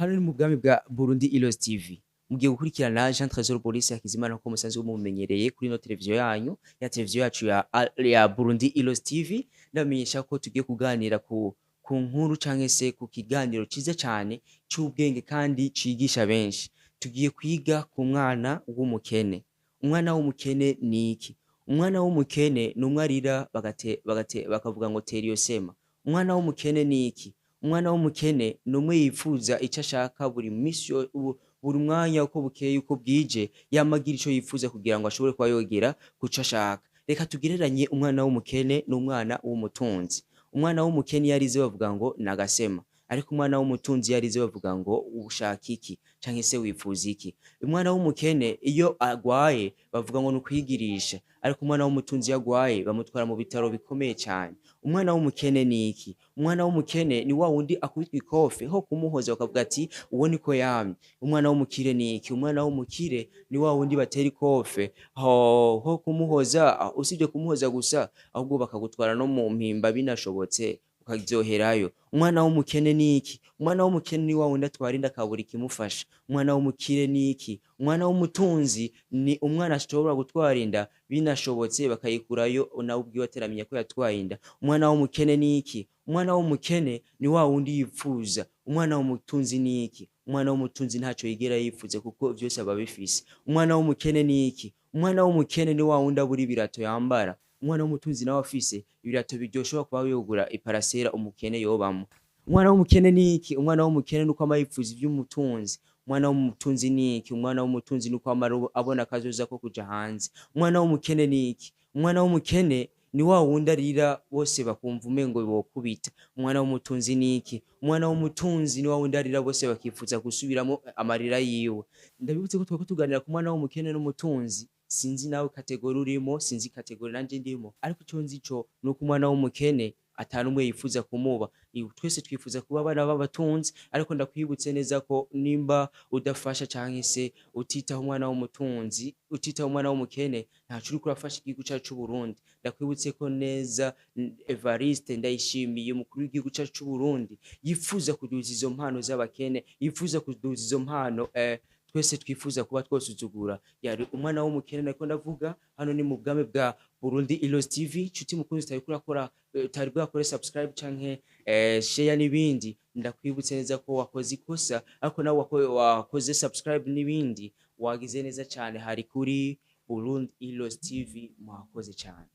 Hano ni mu bwami bwa Burundi Heroes TV. Mugiye gukurikirana Jean Trésor Police Hakizimana ko musanzwe mumenyereye kuri no televiziyo yanyu, ya televiziyo yacu ya Burundi Heroes TV. Ndamenyesha ko tugiye kuganira ku nkuru canke se ku kiganiro ciza cane c'ubwenge kandi cigisha benshi. Tugiye kwiga ku mwana w'umukene. Umwana w'umukene ni iki? Umwana w'umukene ni umwe arira bakavuga ngo tera iyo sema. Umwana w'umukene ni iki? Umwana w'umukene ni umwe yifuza ico ashaka buri misi buri mwanya uko bukeye uko bwije yamagira ico yifuza kugira ngo ashobore kuba yogera kuco ashaka. Reka tugereranye umwana w'umukene n'umwana w'umutunzi. Umwana w'umukene iyo arize bavuga ngo nagasema, ariko umwana w'umutunzi iyo arize bavuga ngo ushaka iki canke se wifuza iki. Umwana w'umukene iyo agwaye bavuga ngo nukwigirisha, ariko umwana w'umutunzi iyo agwaye bamutwara mu bitaro bikomeye cyane. Umwana w'umukene ni iki? Umwana w'umukene ni wa wundi akubitwa ikofe ho kumuhoza bakavuga ati uwo niko yamye. Umwana w'umukire ni iki? Umwana w'umukire ni wa wundi batera ikofe ho kumuhoza, usibye kumuhoza gusa ahubwo bakagutwara no mu mpimba binashobotse ukavyoherayo. Umwana w'umukene ni iki? Umwana w'umukene ni wa wundi atwara inda akabura ikimufasha. Umwana w'umukire ni iki? Umwana w'umutunzi ni umwana ashobora gutwara inda binashobotse bakayikurayo nawe ubwiwe ateramenya ko yatwaye inda. Umwana w'umukene ni iki? Umwana w'umukene ni wa wundi yifuza. Umwana w'umutunzi ni iki? Umwana w'umutunzi ntaco yigera yifuza kuko vyose aba bifise. Umwana w'umukene ni iki? Umwana w'umukene ni wa wundi abura ibirato yambara. Umwana w'umutunzi nawe afise ibirato biryoshobora kuba yogura iparasera umukene yobamwo. Umwana w'umukene ni iki? Umwana w'umukene nuko ama yifuza ivy'umutunzi. Umwana w'umutunzi ni iki? Umwana w'umutunzi nuko ama abona kazoza ko kuja hanze. Umwana w'umukene ni iki? Umwana w'umukene ni wa wundi arira bose bakumva umengo bokubita. Umwana w'umutunzi ni iki? Umwana w'umutunzi ni wa wundi arira bose bakifuza gusubiramo amarira yiwe. Ndabibutse ko twako tuganira ku mwana w'umukene n'umutunzi. Sinzi nawe kategori urimo, sinzi kategori nanje ndimo, ariko ico nzi co nuko umwana w'umukene atanumwe yifuza kumuba. Twese twifuza kuba abana b'abatunzi, ariko ndakwibutse neza ko nimba udafasha canke se utitaho umwana w'umutunzi, utitaho umwana w'umukene, ntaco uriko urafasha igihugu cacu c'u Burundi. Ndakwibutse ko neza Evariste Ndayishimiye umukuru w'igihugu cacu c'u Burundi yifuza kuduza izo mpano z'abakene, yifuza kuduza izo mpano twese twifuza kuba twosuzugura. Yari umwana w'umukene nako ndavuga. Hano ni mu bwami bwa Burundi Heroes TV. Cuti mukunzi utari bwakore subscribe canke share n'ibindi, ndakwibutse neza ko wakoze ikosa, ariko nawe wakoze subscribe n'ibindi wagize neza cyane. Hari kuri Burundi Heroes TV, mwakoze cyane.